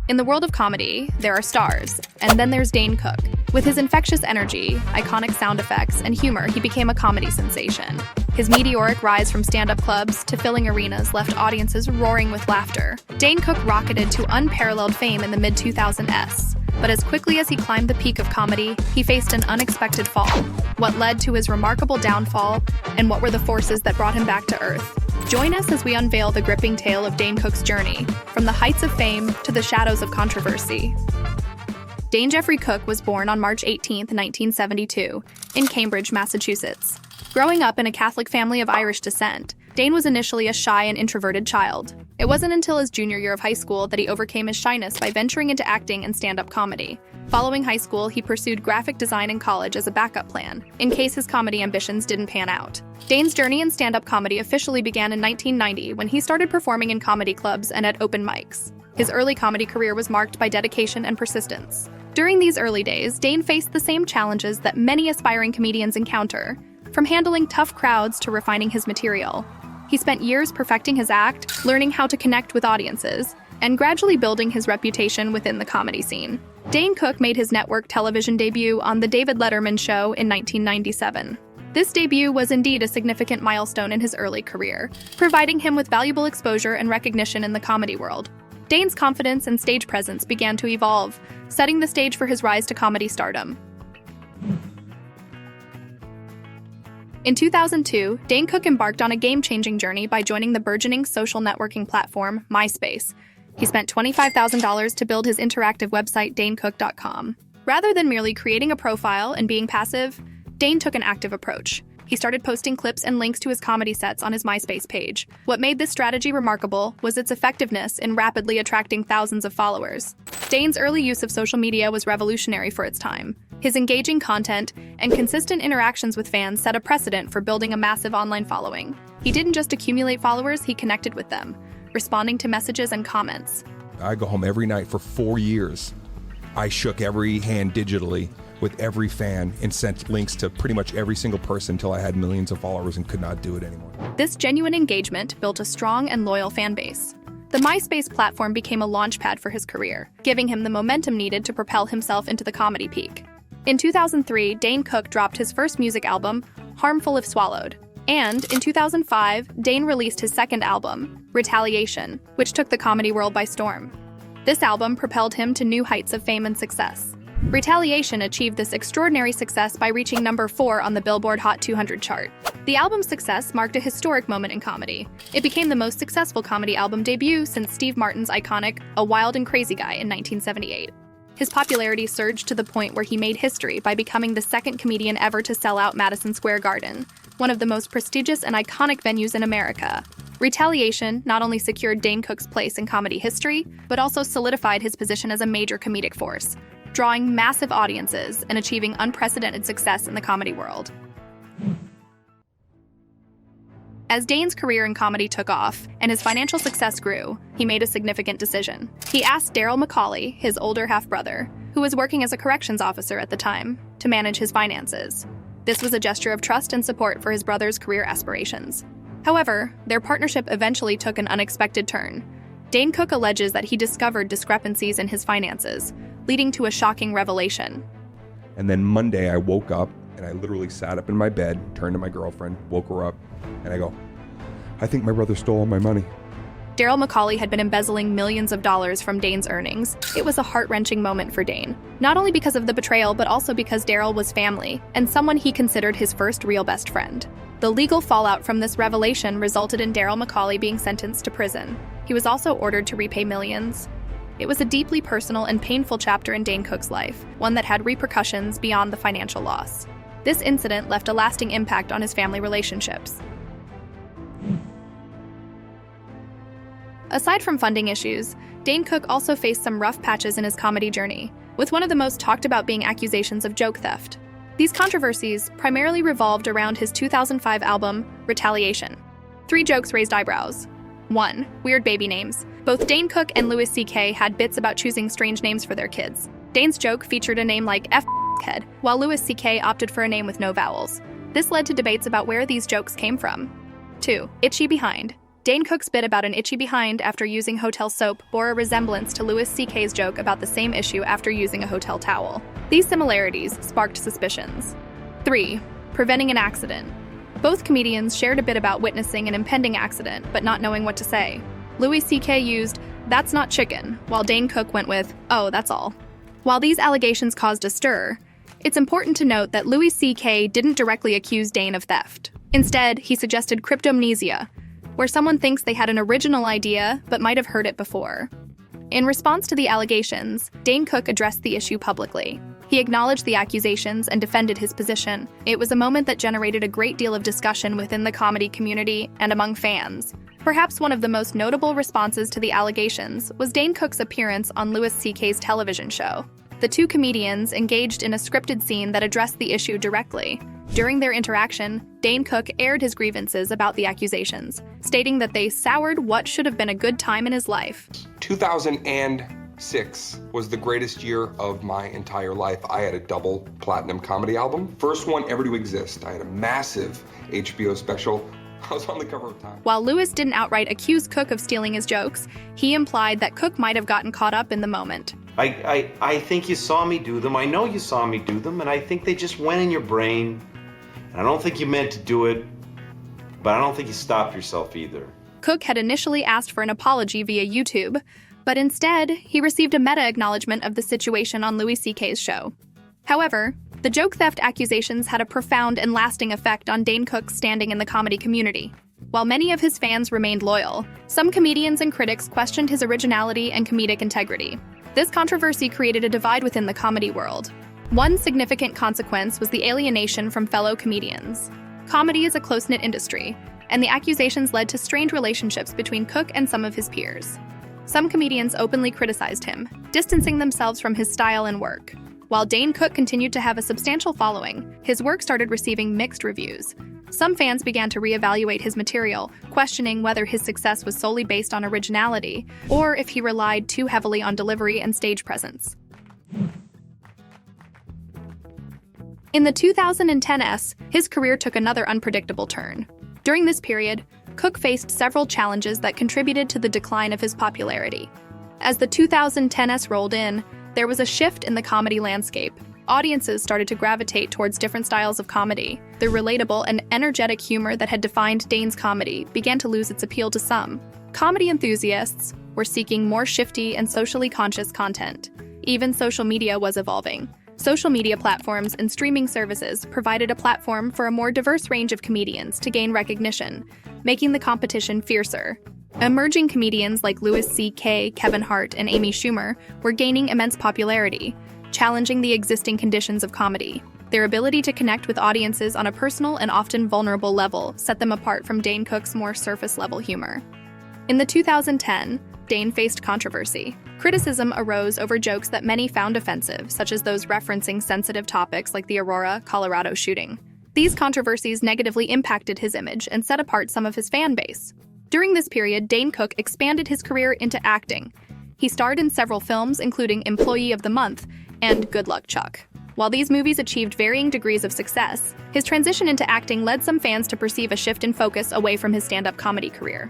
In the world of comedy, there are stars, and then there's Dane Cook. With his infectious energy, iconic sound effects, and humor, he became a comedy sensation. His meteoric rise from stand-up clubs to filling arenas left audiences roaring with laughter. Dane Cook rocketed to unparalleled fame in the mid-2000s. But as quickly as he climbed the peak of comedy, he faced an unexpected fall. What led to his remarkable downfall, and what were the forces that brought him back to earth? Join us as we unveil the gripping tale of Dane Cook's journey, from the heights of fame to the shadows of controversy. Dane Jeffrey Cook was born on March 18, 1972, in Cambridge, Massachusetts. Growing up in a Catholic family of Irish descent, Dane was initially a shy and introverted child. It wasn't until his junior year of high school that he overcame his shyness by venturing into acting and stand-up comedy. Following high school, he pursued graphic design in college as a backup plan, in case his comedy ambitions didn't pan out. Dane's journey in stand-up comedy officially began in 1990 when he started performing in comedy clubs and at open mics. His early comedy career was marked by dedication and persistence. During these early days, Dane faced the same challenges that many aspiring comedians encounter, from handling tough crowds to refining his material. He spent years perfecting his act, learning how to connect with audiences, and gradually building his reputation within the comedy scene. Dane Cook made his network television debut on The David Letterman Show in 1997. This debut was indeed a significant milestone in his early career, providing him with valuable exposure and recognition in the comedy world. Dane's confidence and stage presence began to evolve, setting the stage for his rise to comedy stardom. In 2002, Dane Cook embarked on a game-changing journey by joining the burgeoning social networking platform, MySpace. He spent $25,000 to build his interactive website, danecook.com. Rather than merely creating a profile and being passive, Dane took an active approach. He started posting clips and links to his comedy sets on his MySpace page. What made this strategy remarkable was its effectiveness in rapidly attracting thousands of followers. Dane's early use of social media was revolutionary for its time. His engaging content and consistent interactions with fans set a precedent for building a massive online following. He didn't just accumulate followers, he connected with them, responding to messages and comments. I go home every night for 4 years. I shook every hand digitally with every fan and sent links to pretty much every single person until I had millions of followers and could not do it anymore. This genuine engagement built a strong and loyal fan base. The MySpace platform became a launchpad for his career, giving him the momentum needed to propel himself into the comedy peak. In 2003, Dane Cook dropped his first music album, Harmful If Swallowed. And in 2005, Dane released his second album, Retaliation, which took the comedy world by storm. This album propelled him to new heights of fame and success. Retaliation achieved this extraordinary success by reaching number 4 on the Billboard Hot 200 chart. The album's success marked a historic moment in comedy. It became the most successful comedy album debut since Steve Martin's iconic A Wild and Crazy Guy in 1978. His popularity surged to the point where he made history by becoming the second comedian ever to sell out Madison Square Garden, one of the most prestigious and iconic venues in America. Retaliation not only secured Dane Cook's place in comedy history, but also solidified his position as a major comedic force, drawing massive audiences and achieving unprecedented success in the comedy world. As Dane's career in comedy took off and his financial success grew, he made a significant decision. He asked Daryl McCauley, his older half-brother, who was working as a corrections officer at the time, to manage his finances. This was a gesture of trust and support for his brother's career aspirations. However, their partnership eventually took an unexpected turn. Dane Cook alleges that he discovered discrepancies in his finances, leading to a shocking revelation. And then Monday I woke up and I literally sat up in my bed, turned to my girlfriend, woke her up, and I go, I think my brother stole all my money. Daryl McCauley had been embezzling millions of dollars from Dane's earnings. It was a heart-wrenching moment for Dane, not only because of the betrayal, but also because Daryl was family and someone he considered his first real best friend. The legal fallout from this revelation resulted in Daryl McCauley being sentenced to prison. He was also ordered to repay millions. It was a deeply personal and painful chapter in Dane Cook's life, one that had repercussions beyond the financial loss. This incident left a lasting impact on his family relationships. Aside from funding issues, Dane Cook also faced some rough patches in his comedy journey, with one of the most talked about being accusations of joke theft. These controversies primarily revolved around his 2005 album, Retaliation. 3 jokes raised eyebrows. 1. Weird baby names. Both Dane Cook and Louis C.K. had bits about choosing strange names for their kids. Dane's joke featured a name like F***head, while Louis C.K. opted for a name with no vowels. This led to debates about where these jokes came from. 2. Itchy behind. Dane Cook's bit about an itchy behind after using hotel soap bore a resemblance to Louis C.K.'s joke about the same issue after using a hotel towel. These similarities sparked suspicions. 3. Preventing an accident. Both comedians shared a bit about witnessing an impending accident, but not knowing what to say. Louis C.K. used, "That's not chicken," while Dane Cook went with, "Oh, that's all." While these allegations caused a stir, it's important to note that Louis C.K. didn't directly accuse Dane of theft. Instead, he suggested cryptomnesia, where someone thinks they had an original idea but might have heard it before. In response to the allegations, Dane Cook addressed the issue publicly. He acknowledged the accusations and defended his position. It was a moment that generated a great deal of discussion within the comedy community and among fans. Perhaps one of the most notable responses to the allegations was Dane Cook's appearance on Louis C.K.'s television show. The two comedians engaged in a scripted scene that addressed the issue directly. During their interaction, Dane Cook aired his grievances about the accusations, stating that they soured what should have been a good time in his life. 2006 was the greatest year of my entire life. I had a double platinum comedy album. First one ever to exist. I had a massive HBO special. I was on the cover of Time. While Louis didn't outright accuse Cook of stealing his jokes, he implied that Cook might have gotten caught up in the moment. I think you saw me do them. I know you saw me do them, and I think they just went in your brain. And I don't think you meant to do it, but I don't think you stopped yourself either. Cook had initially asked for an apology via YouTube, but instead, he received a meta-acknowledgement of the situation on Louis C.K.'s show. However, the joke theft accusations had a profound and lasting effect on Dane Cook's standing in the comedy community. While many of his fans remained loyal, some comedians and critics questioned his originality and comedic integrity. This controversy created a divide within the comedy world. One significant consequence was the alienation from fellow comedians. Comedy is a close-knit industry, and the accusations led to strained relationships between Cook and some of his peers. Some comedians openly criticized him, distancing themselves from his style and work. While Dane Cook continued to have a substantial following, his work started receiving mixed reviews. Some fans began to reevaluate his material, questioning whether his success was solely based on originality, or if he relied too heavily on delivery and stage presence. In the 2010s, his career took another unpredictable turn. During this period, Cook faced several challenges that contributed to the decline of his popularity. As the 2010s rolled in, there was a shift in the comedy landscape. Audiences started to gravitate towards different styles of comedy. The relatable and energetic humor that had defined Dane's comedy began to lose its appeal to some. Comedy enthusiasts were seeking more shifty and socially conscious content. Even social media was evolving. Social media platforms and streaming services provided a platform for a more diverse range of comedians to gain recognition, making the competition fiercer. Emerging comedians like Louis C.K., Kevin Hart, and Amy Schumer were gaining immense popularity, challenging the existing conditions of comedy. Their ability to connect with audiences on a personal and often vulnerable level set them apart from Dane Cook's more surface-level humor. In the 2010, Dane faced controversy. Criticism arose over jokes that many found offensive, such as those referencing sensitive topics like the Aurora, Colorado shooting. These controversies negatively impacted his image and set apart some of his fan base. During this period, Dane Cook expanded his career into acting. He starred in several films, including Employee of the Month and Good Luck Chuck. While these movies achieved varying degrees of success, his transition into acting led some fans to perceive a shift in focus away from his stand-up comedy career.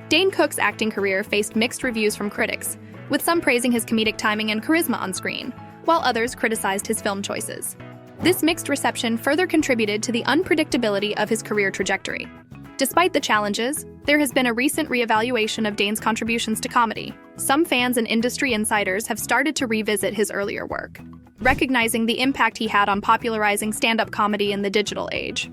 Dane Cook's acting career faced mixed reviews from critics, with some praising his comedic timing and charisma on screen, while others criticized his film choices. This mixed reception further contributed to the unpredictability of his career trajectory. Despite the challenges, there has been a recent reevaluation of Dane's contributions to comedy. Some fans and industry insiders have started to revisit his earlier work, recognizing the impact he had on popularizing stand-up comedy in the digital age.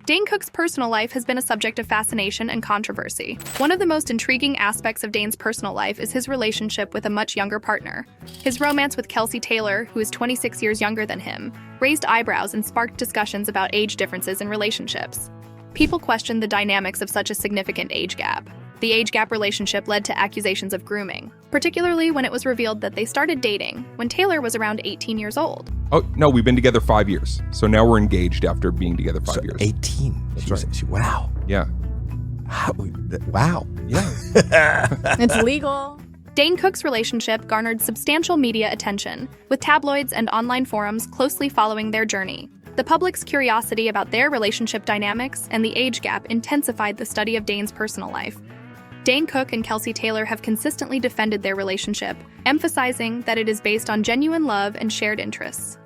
Dane Cook's personal life has been a subject of fascination and controversy. One of the most intriguing aspects of Dane's personal life is his relationship with a much younger partner. His romance with Kelsey Taylor, who is 26 years younger than him, raised eyebrows and sparked discussions about age differences in relationships. People questioned the dynamics of such a significant age gap. The age gap relationship led to accusations of grooming, particularly when it was revealed that they started dating when Taylor was around 18 years old. Oh, no, we've been together 5 years. So now we're engaged after being together 5 years. 18. That's right. Wow. Yeah. Wow. Yeah. It's legal. Dane Cook's relationship garnered substantial media attention, with tabloids and online forums closely following their journey. The public's curiosity about their relationship dynamics and the age gap intensified the study of Dane's personal life. Dane Cook and Kelsey Taylor have consistently defended their relationship, emphasizing that it is based on genuine love and shared interests.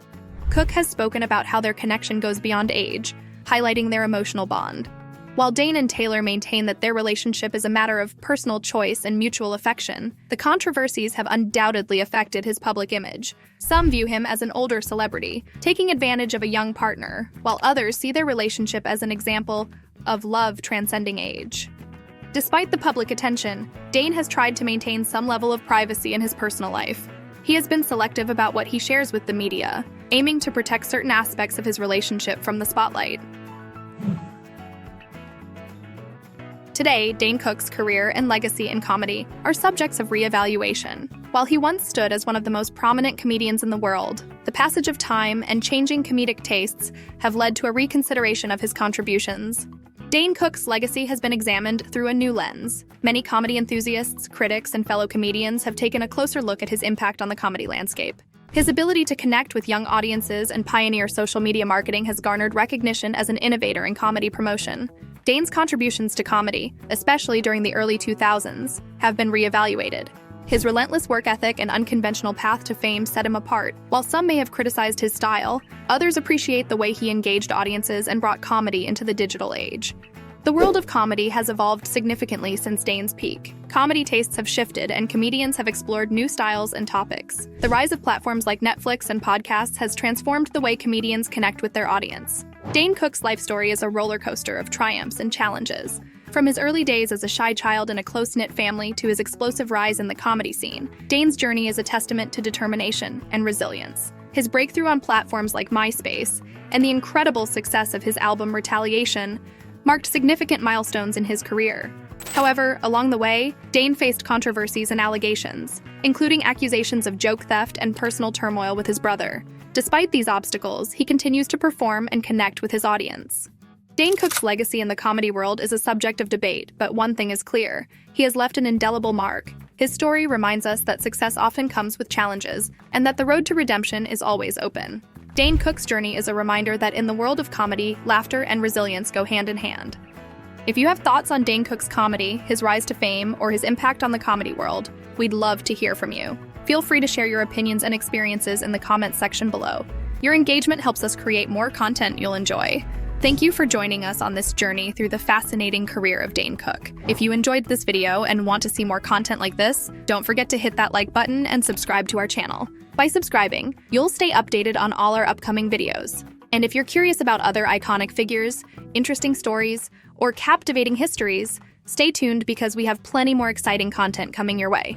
Cook has spoken about how their connection goes beyond age, highlighting their emotional bond. While Dane and Taylor maintain that their relationship is a matter of personal choice and mutual affection, the controversies have undoubtedly affected his public image. Some view him as an older celebrity, taking advantage of a young partner, while others see their relationship as an example of love transcending age. Despite the public attention, Dane has tried to maintain some level of privacy in his personal life. He has been selective about what he shares with the media, aiming to protect certain aspects of his relationship from the spotlight. Today, Dane Cook's career and legacy in comedy are subjects of re-evaluation. While he once stood as one of the most prominent comedians in the world, the passage of time and changing comedic tastes have led to a reconsideration of his contributions. Dane Cook's legacy has been examined through a new lens. Many comedy enthusiasts, critics, and fellow comedians have taken a closer look at his impact on the comedy landscape. His ability to connect with young audiences and pioneer social media marketing has garnered recognition as an innovator in comedy promotion. Dane's contributions to comedy, especially during the early 2000s, have been re-evaluated. His relentless work ethic and unconventional path to fame set him apart. While some may have criticized his style, others appreciate the way he engaged audiences and brought comedy into the digital age. The world of comedy has evolved significantly since Dane's peak. Comedy tastes have shifted, and comedians have explored new styles and topics. The rise of platforms like Netflix and podcasts has transformed the way comedians connect with their audience. Dane Cook's life story is a roller coaster of triumphs and challenges. From his early days as a shy child in a close-knit family to his explosive rise in the comedy scene, Dane's journey is a testament to determination and resilience. His breakthrough on platforms like MySpace and the incredible success of his album Retaliation marked significant milestones in his career. However, along the way, Dane faced controversies and allegations, including accusations of joke theft and personal turmoil with his brother. Despite these obstacles, he continues to perform and connect with his audience. Dane Cook's legacy in the comedy world is a subject of debate, but one thing is clear: he has left an indelible mark. His story reminds us that success often comes with challenges, and that the road to redemption is always open. Dane Cook's journey is a reminder that in the world of comedy, laughter and resilience go hand in hand. If you have thoughts on Dane Cook's comedy, his rise to fame, or his impact on the comedy world, we'd love to hear from you. Feel free to share your opinions and experiences in the comments section below. Your engagement helps us create more content you'll enjoy. Thank you for joining us on this journey through the fascinating career of Dane Cook. If you enjoyed this video and want to see more content like this, don't forget to hit that like button and subscribe to our channel. By subscribing, you'll stay updated on all our upcoming videos. And if you're curious about other iconic figures, interesting stories, or captivating histories, stay tuned because we have plenty more exciting content coming your way.